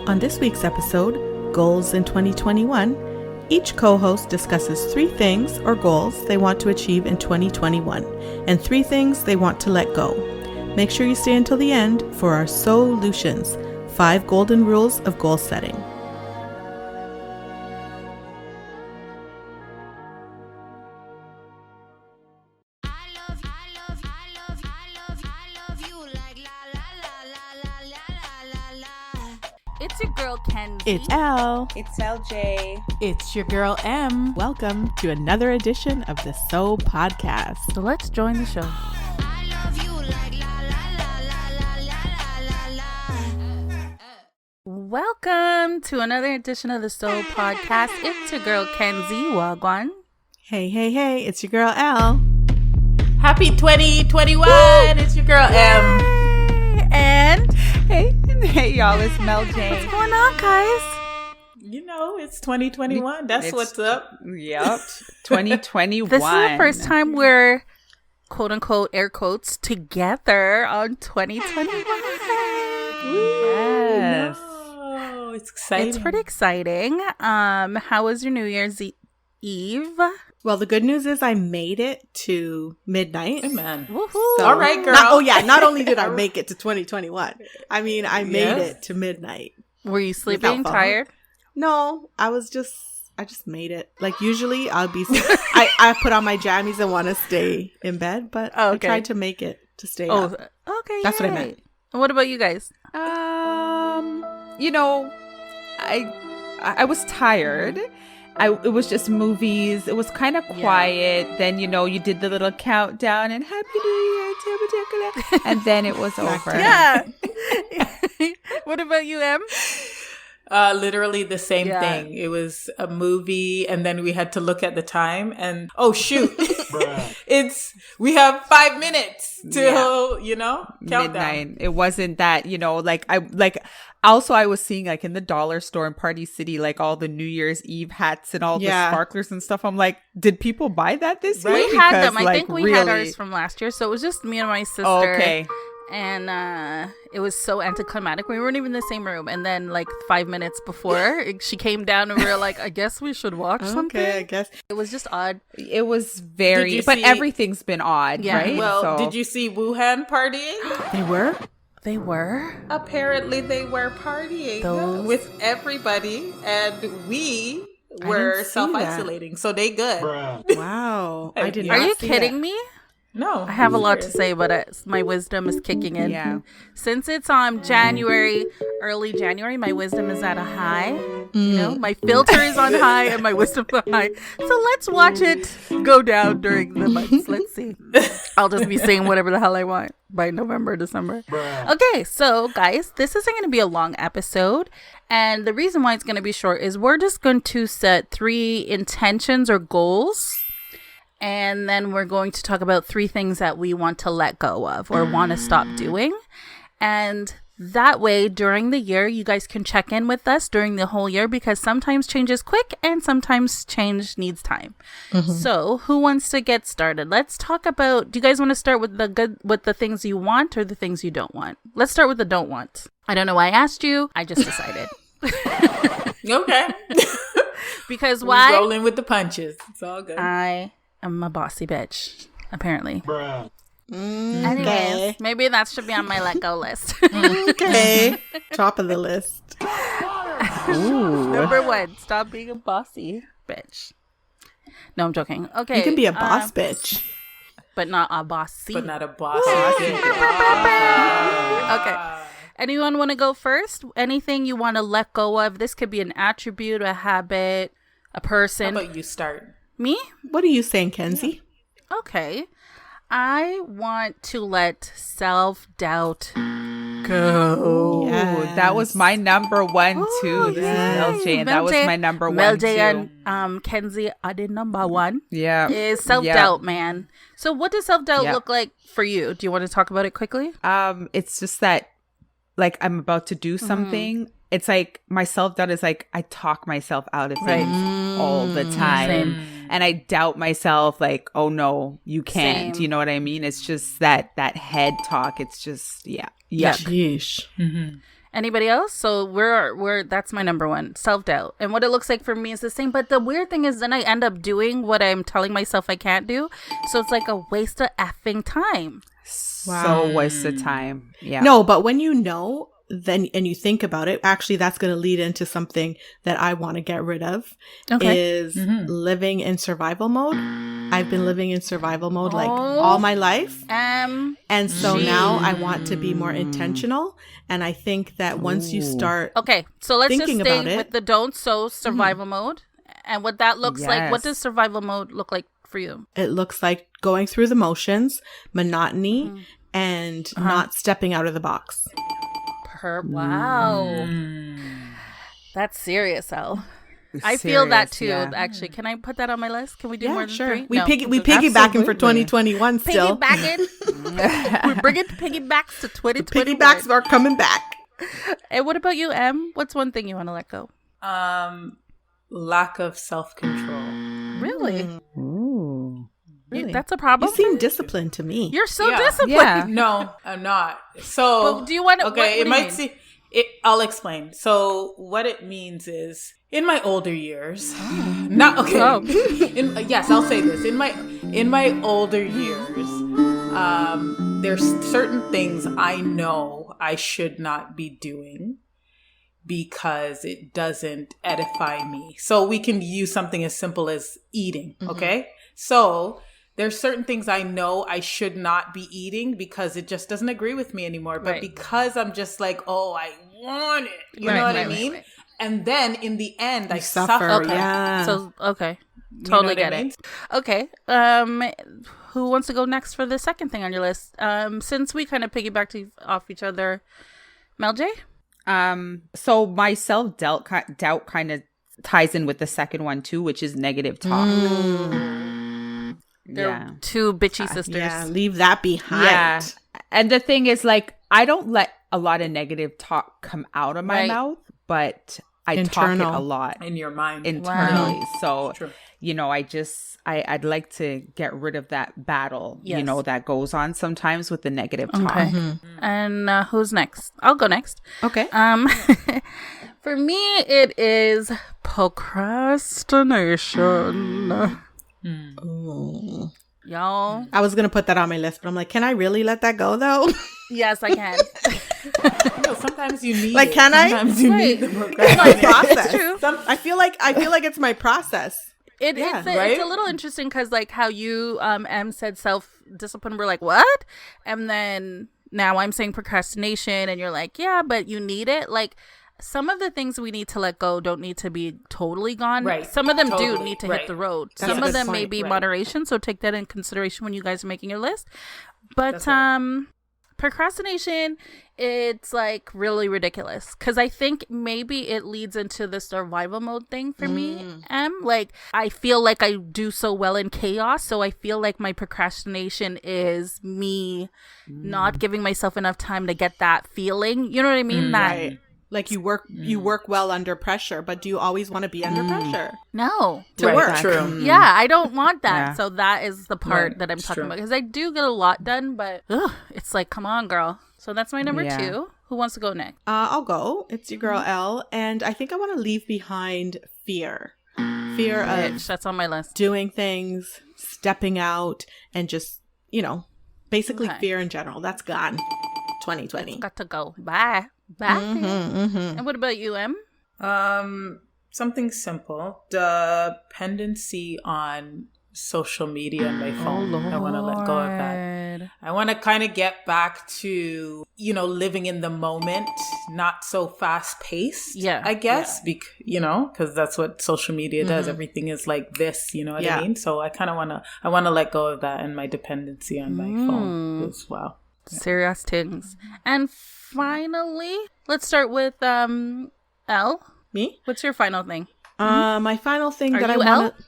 On this week's episode, Goals in 2021, each co-host discusses 3 things or goals they want to achieve in 2021 and 3 things they want to let go. Make sure you stay until the end for our Sooo Lutions, 5 golden rules of goal setting. It's your girl Kenzie. It's L. It's LJ. It's your girl M. Welcome to another edition of the Sooo Podcast. So let's join the show. Welcome to another edition of the Sooo Podcast. It's your girl Kenzie. Wagwan. Hey, it's your girl L. Happy 2021. It's your girl M. And Hey y'all, it's Mel Jane. what's going on, guys? You know, it's 2021. That's what's up. Yep. 2021. This is the first time we're quote unquote air quotes together on 2021. Yes. Oh, it's exciting. It's pretty exciting. How was your New Year's Eve? Well, the good news is I made it to midnight. Amen. Woohoo! All right, girl. Not only did I make it to 2021, I mean, I made it to midnight. Were you sleeping Without tired? No, I just made it. Like usually I'll be, I put on my jammies and want to stay in bed, but I tried to make it to stay up. Okay. That's what I yay. meant. And what about you guys? You know, I was tired. It was just movies. It was kind of quiet. Yeah. Then, you did the little countdown and Happy New Year to particular. And then it was over. Yeah. What about you, Em? Literally the same thing. It was a movie, and then we had to look at the time, and oh shoot, we have 5 minutes till countdown. Midnight. It wasn't that I was seeing like in the dollar store in Party City, like all the New Year's Eve hats and all the sparklers and stuff. I'm like, did people buy that this year? We had them. I think we had ours from last year, so it was just me and my sister. Okay. And it was so anticlimactic. We weren't even in the same room. And then like 5 minutes before she came down and we were like, I guess we should watch something. Okay, I guess. It was just odd. It was but everything's been odd, right? Well, did you see Wuhan partying? They were? Apparently they were partying with everybody, and we were self-isolating. So they good. Wow. I did not. Are you kidding me? No. I have a lot to say, but my wisdom is kicking in. Yeah. Since it's on early January, my wisdom is at a high. My filter is on high and my wisdom is on high. So let's watch it go down during the months. Let's see. I'll just be saying whatever the hell I want by November, December. Okay, so guys, this isn't going to be a long episode. And the reason why it's going to be short is we're just going to set 3 intentions or goals. And then we're going to talk about 3 things that we want to let go of or want to stop doing. And that way, during the year, you guys can check in with us during the whole year, because sometimes change is quick and sometimes change needs time. Mm-hmm. So who wants to get started? Let's talk about, do you guys want to start with the things you want or the things you don't want? Let's start with the don't want. I don't know why I asked you. I just decided. Okay. Because why? Rolling with the punches. It's all good. I'm a bossy bitch, apparently. Okay. Anyways, maybe that should be on my let go list. Okay. Top of the list. Number 1, stop being a bossy bitch. No, I'm joking. Okay. You can be a boss bitch. But not a bossy. But not a bossy bitch. Okay. Anyone want to go first? Anything you want to let go of? This could be an attribute, a habit, a person. How about you start? Me? What are you saying, Kenzie? Okay. I want to let self-doubt go. Yes. That was my number 1 too. This is LJ, and that was my number 1 too. LJ and Kenzie are the number 1. Yeah. Is self-doubt, man. So what does self-doubt look like for you? Do you want to talk about it quickly? It's just that, like, I'm about to do something. It's like my self-doubt is like I talk myself out of things all the time. Same. And I doubt myself, like, oh no, you can't. Same. You know what I mean? It's just that head talk. It's just, yuck. Yeesh. Mm-hmm. Anybody else? So we're that's my number one, self-doubt. And what it looks like for me is the same. But the weird thing is then I end up doing what I'm telling myself I can't do. So it's like a waste of effing time. So waste of time. Yeah. No, but when you know, then and you think about it, actually that's going to lead into something that I want to get rid of is living in survival mode. I've been living in survival mode like all my life. And so now I want to be more intentional. And I think that once you start so let's just thinking stay about it, with the don't so survival mode. And what that looks like. What does survival mode look like for you? it looks like going through the motions, monotony, and not stepping out of the box. Wow. That's serious, Elle. I feel that too, actually. Can I put that on my list? Can we do more than 3? We piggybacking for 2021 still. Piggybacking. We're bringing piggybacks to 2021. Piggybacks are coming back. And what about you, Em? What's one thing you want to let go? Lack of self-control. Really? Ooh. Really? That's a problem? You seem disciplined to me. You're so disciplined. Yeah. No, I'm not. So, but do you want to? Okay, I'll explain. So, what it means is, in my older years, not okay. Yes, I'll say this. In my older years, there's certain things I know I should not be doing because it doesn't edify me. So we can use something as simple as eating. Okay, so. There's certain things I know I should not be eating because it just doesn't agree with me anymore. But because I'm just like, I want it. You know what I mean? Right. And then in the end, I suffer. Okay. Yeah. So, totally get it. Okay. Who wants to go next for the second thing on your list? Since we kind of piggybacked off each other, Mel J? So my self-doubt kind of ties in with the second one too, which is negative talk. They're two bitchy sisters. Yeah, leave that behind. Yeah. And the thing is, like, I don't let a lot of negative talk come out of my mouth, but I talk it a lot. In your mind. Internally. Wow. So, True. I'd like to get rid of that battle, that goes on sometimes with the negative talk. Okay. And who's next? I'll go next. Okay. For me, it is procrastination. Y'all, I was gonna put that on my list, but I'm like, can I really let that go though? Yes, I can. Sometimes you need like, can sometimes you need the It's my process. It's true. I feel like it's my process. It's a little interesting because like how you M said self-discipline, we're like, what? And then now I'm saying procrastination, and you're like, yeah, but you need it. Like, some of the things we need to let go don't need to be totally gone. Right. Some of them do need to hit the road. Some of them may be moderation. So take that in consideration when you guys are making your list. But procrastination, it's like really ridiculous. Because I think maybe it leads into the survival mode thing for me. Like, I feel like I do so well in chaos. So I feel like my procrastination is me not giving myself enough time to get that feeling. You know what I mean? Right. Like you work well under pressure, but do you always want to be under pressure? No. To work. True. Yeah, I don't want that. Yeah. So that is the part that I'm talking about. Because I do get a lot done, but it's like, come on, girl. So that's my number 2. Who wants to go next? I'll go. It's your girl, Elle. And I think I want to leave behind fear. Fear of that's on my list. Doing things, stepping out, and just, basically fear in general. That's gone. 2020. Got to go. Bye. And what about you, Em? Something simple. Dependency on social media and my phone. I want to let go of that. I want to kind of get back to, living in the moment, not so fast paced. Yeah, I guess, because that's what social media does. Everything is like this, you know what I mean? So I kind of want to let go of that and my dependency on my phone as well. Serious things. And finally, let's start with Elle. Me? What's your final thing? My final thing Are that I you want to...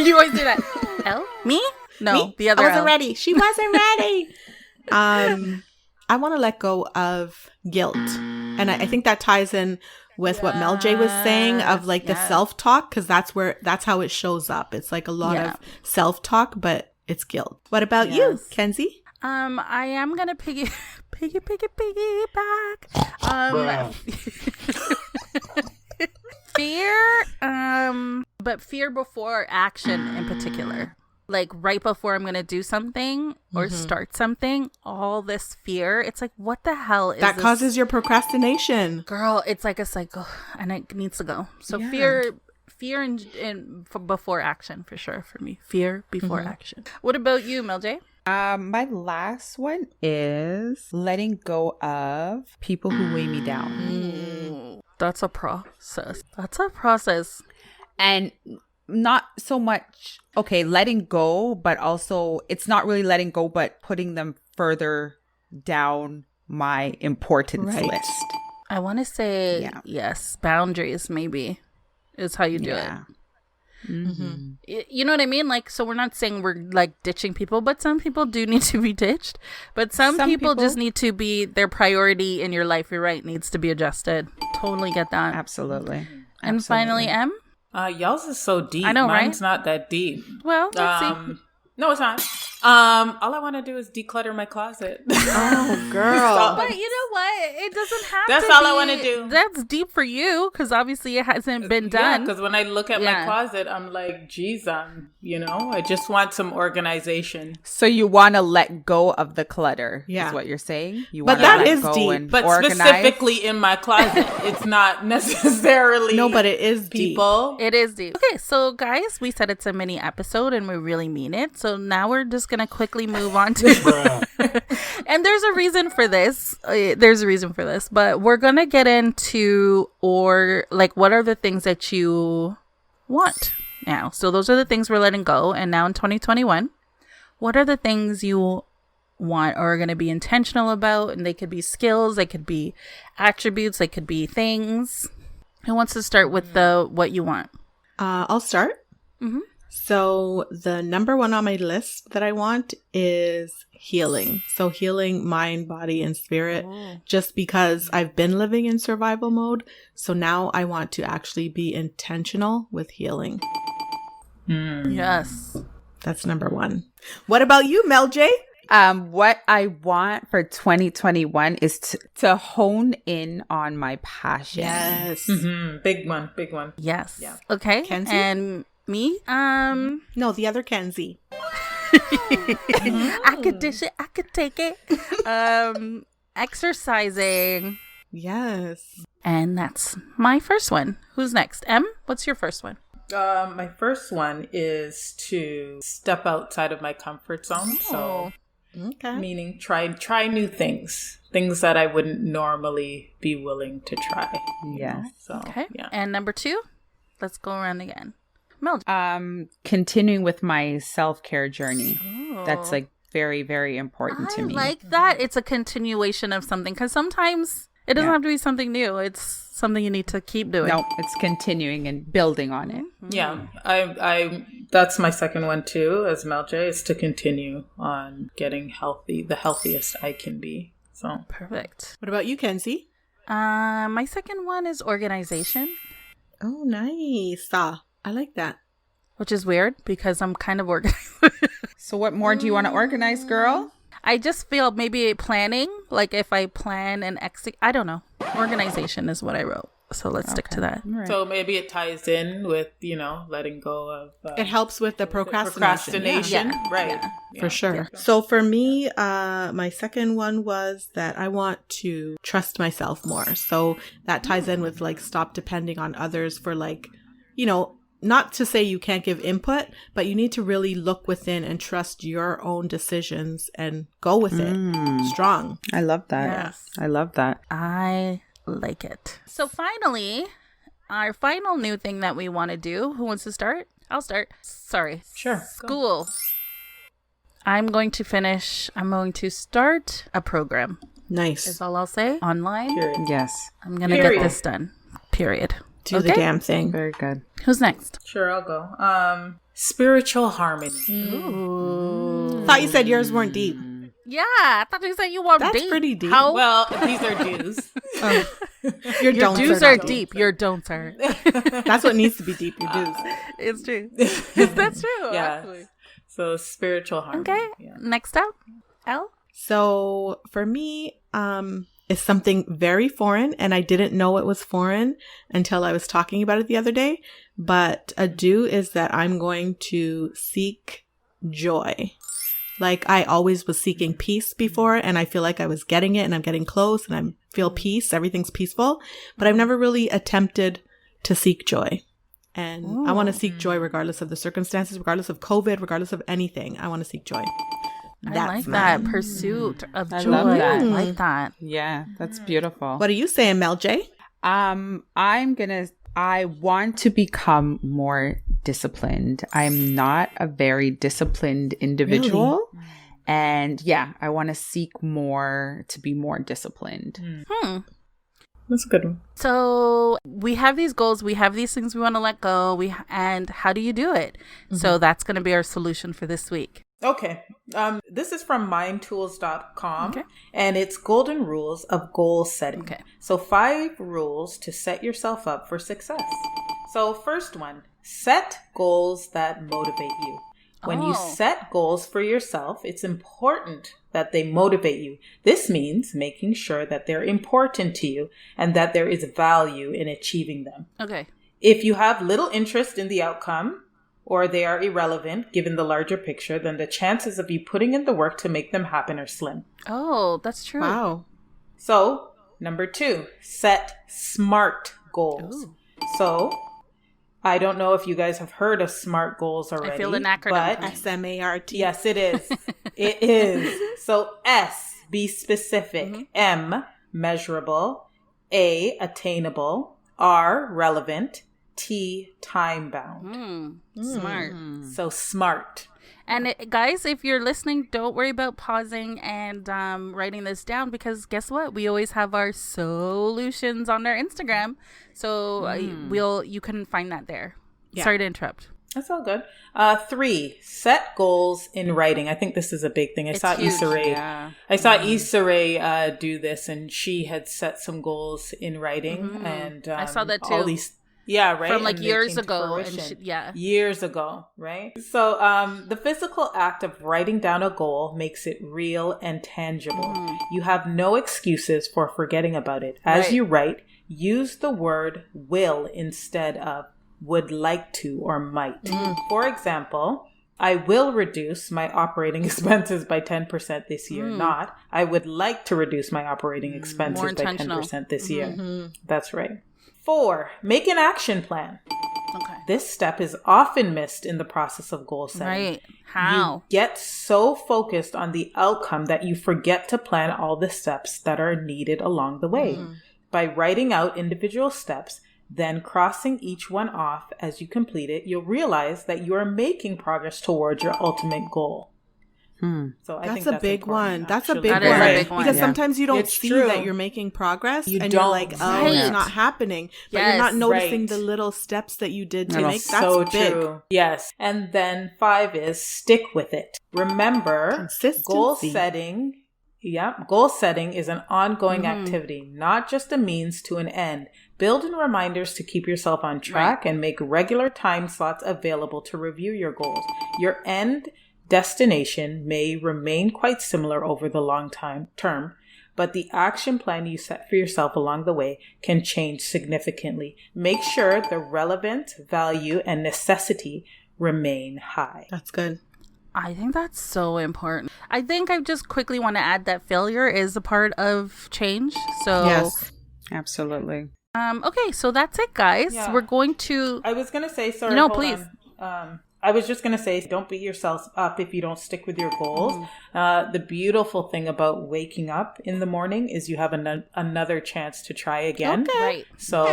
You always do that. Elle? Me? No, Me? The other I wasn't Elle. ready. She wasn't ready. I want to let go of guilt. And I think that ties in with what Mel J was saying of like the self-talk, because that's how it shows up. It's like a lot of self-talk, but it's guilt. What about you, Kenzie? I am gonna Piggyback. Fear, but fear before action in particular. Like right before I'm going to do something or start something, all this fear, it's like, what the hell is that this? causes your procrastination. Girl, it's like a cycle and it needs to go. So fear and before action for sure for me. Fear before action. What about you, Mel J? My last one is letting go of people who weigh me down. That's a process. And not so much, letting go, but also it's not really letting go, but putting them further down my importance list. I want to say, yes, boundaries maybe is how you do it. You know what I mean? Like, so we're not saying we're like ditching people, but some people do need to be ditched. But some people just need to be, their priority in your life, you're right, needs to be adjusted. Totally get that. Absolutely. And finally, M? Y'all's is so deep. I know, Mine's not that deep. Well, let's see. No, it's not. All I want to do is declutter my closet. Oh, girl. But you know what? It doesn't have That's to all be, I want to do. That's deep for you because obviously it hasn't been done. Because when I look at my closet, I'm like, geez, I just want some organization. So you want to let go of the clutter, is what you're saying? You want to let go deep. and But organize? specifically in my closet, it's not necessarily. No, but it is people. It is deep. Okay, so guys, we said it's a mini episode and we really mean it. So now we're just going to quickly move on to and there's a reason for this. But we're going to get into what are the things that you want now. So those are the things we're letting go. And now in 2021, what are the things you want or are going to be intentional about? And they could be skills, they could be attributes, they could be things. Who wants to start with what you want? I'll start. So the number one on my list that I want is healing. So healing mind, body, and spirit, just because I've been living in survival mode. So now I want to actually be intentional with healing. Yes. That's number one. What about you, Mel J? What I want for 2021 is to hone in on my passion. Yes. Big one. Yes. Yeah. Okay. Kenzie? And me? No, the other Kenzie. I could dish it. I could take it. Exercising. Yes. And that's my first one. Who's next? M, what's your first one? My first one is to step outside of my comfort zone. So, meaning try new things that I wouldn't normally be willing to try. Yeah. So, Okay. yeah. And number 2, let's go around again. Mel. Continuing with my self-care journey. That's like very, very important to me. I like that. It's a continuation of something because sometimes it doesn't have to be something new. It's something you need to keep doing. No, it's continuing and building on it. Yeah, I that's my second one too, as Mel J, is to continue on getting healthy, the healthiest I can be. So Perfect. What about you, Kenzie? My second one is organization. Oh, nice. I like that. Which is weird because I'm kind of organized. So what more do you want to organize, girl? I just feel maybe planning, like if I plan and execute, I don't know. Organization is what I wrote. So let's stick to that. Right. So maybe it ties in with, letting go of... It helps with the procrastination. Yeah. Right. For sure. So for me, my second one was that I want to trust myself more. So that ties in with stop depending on others for not to say you can't give input, but you need to really look within and trust your own decisions and go with it strong. I love that. Yes. I love that. I like it. So finally, our final new thing that we want to do. Who wants to start? I'll start. Sorry. Sure. School. I'm going to start a program. Nice. Is all I'll say. Online. Period. Yes. I'm going to get this done. Period. Do the damn thing. Very good. Who's next? Sure, I'll go. Spiritual harmony. Ooh. Thought you said yours weren't deep. Yeah, I thought you said you want That's deep. pretty deep. How? Well, these are dues. Your Your don'ts dues are are not deep. Your don'ts are. That's what needs to be deep. Your dues. It's true. That's true. Yeah. Actually. So spiritual harmony. Okay. Yeah. Next up, L. So for me, is something very foreign, and I didn't know it was foreign until I was talking about it the other day. But a do is that I'm going to seek joy. Like I always was seeking peace before, and I feel like I was getting it, and I'm getting close, and I feel peace. Everything's peaceful, but I've never really attempted to seek joy. And I want to seek joy regardless of the circumstances, regardless of COVID, regardless of anything. I want to seek joy. I like that pursuit of joy. love that. I like that. Yeah, that's beautiful. What are you saying, Mel J? I want to become more disciplined. I'm not a very disciplined individual. Really? And yeah, I want to seek more to be more disciplined. That's a good one. So we have these goals. We have these things we want to let go. And how do you do it? So that's going to be our solution for this week. Okay. This is from mindtools.com, Okay. and it's golden rules of goal setting. Okay. So 5 rules to set yourself up for success. So first one, set goals that motivate you. When you set goals for yourself, it's important that they motivate you. This means making sure that they're important to you and that there is value in achieving them. Okay. If you have little interest in the outcome, or they are irrelevant given the larger picture, then the chances of you putting in the work to make them happen are slim. Oh, that's true. Wow. So, number 2, set SMART goals. Ooh. So, I don't know if you guys have heard of SMART goals already. I feel an acronym. But SMART. yes, it is. It is. So, S, be specific. M, measurable. A, attainable. R, relevant. T, time bound. Smart. So SMART. And guys, if you're listening, don't worry about pausing and writing this down, because guess what? We always have our Sooo Lutions on our Instagram. So you can find that there. Yeah. Sorry to interrupt. That's all good. 3, set goals in writing. I think this is a big thing. I saw huge. Issa Rae. Yeah. I saw Issa Rae do this, and she had set some goals in writing. And I saw that all too. these, yeah, right. From like And they years came to ago. And fruition. yeah. Years ago, right? So the physical act of writing down a goal makes it real and tangible. You have no excuses for forgetting about it. As Right. you write, use the word will instead of would like to or might. For example, I will reduce my operating expenses by 10% this year. Not, I would like to reduce my operating expenses More by intentional. 10% this year. That's right. 4, make an action plan. Okay. This step is often missed in the process of goal setting. Right. How? You get so focused on the outcome that you forget to plan all the steps that are needed along the way. By writing out individual steps, then crossing each one off as you complete it, you'll realize that you are making progress towards your ultimate goal. So I think That's a big important, one. That's a actually. big That is a one. big one. Because Yeah. sometimes you don't It's see true. that you're making progress, You and don't. you're like, oh, Right. it's not happening. But Yes. you're not noticing Right. the little steps that you did to No, make. That's So big. true. Yes. And then 5 is stick with it. Remember, Consistency. goal setting. Goal setting is an ongoing activity, not just a means to an end. Build in reminders to keep yourself on track and make regular time slots available to review your goals. Your end destination may remain quite similar over the long term, but the action plan you set for yourself along the way can change significantly. Make sure the relevant, value, and necessity remain high. That's good. I think that's so important. I think I just quickly want to add that failure is a part of change. So, Yes. Absolutely. Okay, so that's it, guys. Yeah. We're going to. I was going to say, sorry. No, hold please. on. I was just going to say, don't beat yourself up if you don't stick with your goals. The beautiful thing about waking up in the morning is you have another chance to try again. Okay. Right. So,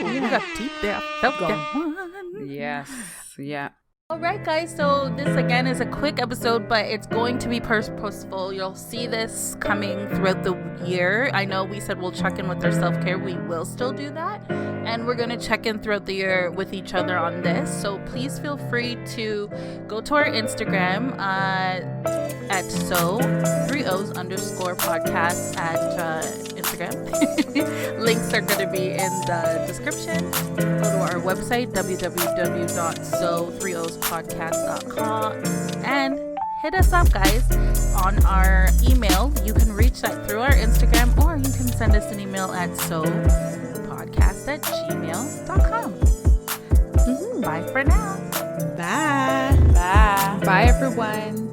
We got deep there. Felt Go. that one. Yes. Yeah. All right, guys. So this again is a quick episode, but it's going to be purposeful. You'll see this coming throughout the year. I know we said we'll check in with our self-care. We will still do that, and we're going to check in throughout the year with each other on this. So please feel free to go to our Instagram at Sooo_podcast at Instagram. Links are going to be in the description. Go to our website, www.sooopodcast.com, and hit us up, guys, on our email. You can reach that through our Instagram, or you can send us an email at sooopodcast@gmail.com. Bye for now. Bye. Bye, everyone.